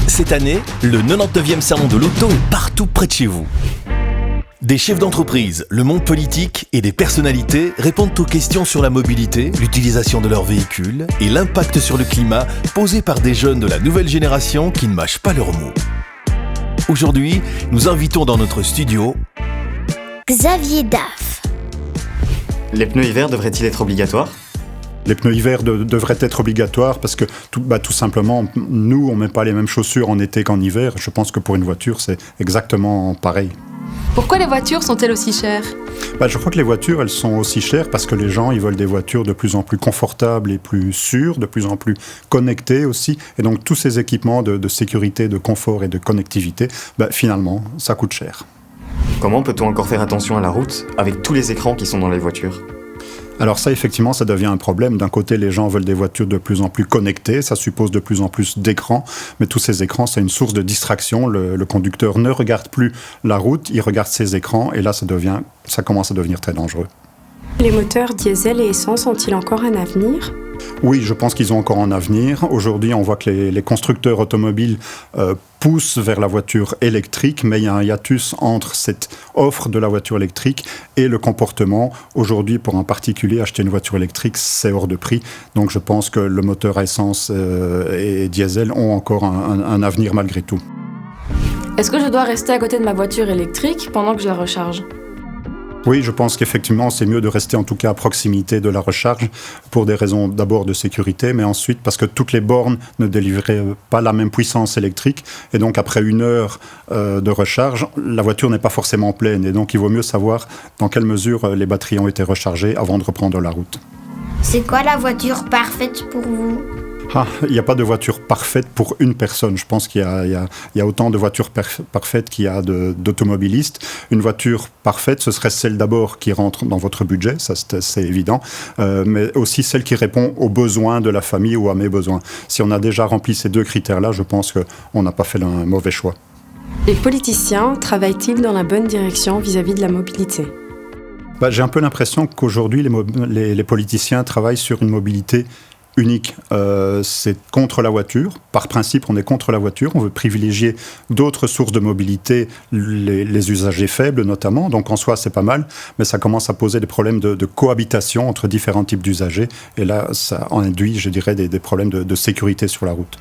Cette année, le 99e salon de l'auto est partout près de chez vous. Des chefs d'entreprise, le monde politique et des personnalités répondent aux questions sur la mobilité, l'utilisation de leurs véhicules et l'impact sur le climat posés par des jeunes de la nouvelle génération qui ne mâchent pas leurs mots. Aujourd'hui, nous invitons dans notre studio Xavier Daff. Les pneus hiver devraient-ils être obligatoires ? Les pneus hiver devraient être obligatoires parce que tout simplement, nous, on ne met pas les mêmes chaussures en été qu'en hiver. Je pense que pour une voiture, c'est exactement pareil. Pourquoi les voitures sont-elles aussi chères ? Je crois que les voitures, elles sont aussi chères parce que les gens, ils veulent des voitures de plus en plus confortables et plus sûres, de plus en plus connectées aussi. Et donc, tous ces équipements de sécurité, de confort et de connectivité, finalement, ça coûte cher. Comment peut-on encore faire attention à la route avec tous les écrans qui sont dans les voitures ? Alors ça, effectivement, ça devient un problème. D'un côté, les gens veulent des voitures de plus en plus connectées, ça suppose de plus en plus d'écrans, mais tous ces écrans, c'est une source de distraction. Le conducteur ne regarde plus la route, il regarde ses écrans, et là, ça commence à devenir très dangereux. Les moteurs diesel et essence ont-ils encore un avenir ? Oui, je pense qu'ils ont encore un avenir. Aujourd'hui, on voit que les constructeurs automobiles poussent vers la voiture électrique, mais il y a un hiatus entre cette offre de la voiture électrique et le comportement. Aujourd'hui, pour un particulier, acheter une voiture électrique, c'est hors de prix. Donc je pense que le moteur à essence et diesel ont encore un avenir malgré tout. Est-ce que je dois rester à côté de ma voiture électrique pendant que je la recharge ? Oui, je pense qu'effectivement, c'est mieux de rester en tout cas à proximité de la recharge pour des raisons d'abord de sécurité, mais ensuite parce que toutes les bornes ne délivraient pas la même puissance électrique. Et donc, après 1 heure de recharge, la voiture n'est pas forcément pleine. Et donc, il vaut mieux savoir dans quelle mesure les batteries ont été rechargées avant de reprendre la route. C'est quoi la voiture parfaite pour vous ? Il n'y a pas de voiture parfaite pour une personne. Je pense qu'il y a autant de voitures parfaites qu'il y a d'automobilistes. Une voiture parfaite, ce serait celle d'abord qui rentre dans votre budget, ça c'est évident, mais aussi celle qui répond aux besoins de la famille ou à mes besoins. Si on a déjà rempli ces 2 critères-là, je pense qu'on n'a pas fait un mauvais choix. Les politiciens travaillent-ils dans la bonne direction vis-à-vis de la mobilité ? J'ai un peu l'impression qu'aujourd'hui, les politiciens travaillent sur une mobilité unique. C'est contre la voiture. Par principe, on est contre la voiture. On veut privilégier d'autres sources de mobilité, les usagers faibles notamment. Donc en soi, c'est pas mal, mais ça commence à poser des problèmes de cohabitation entre différents types d'usagers. Et là, ça induit, je dirais, des problèmes de sécurité sur la route.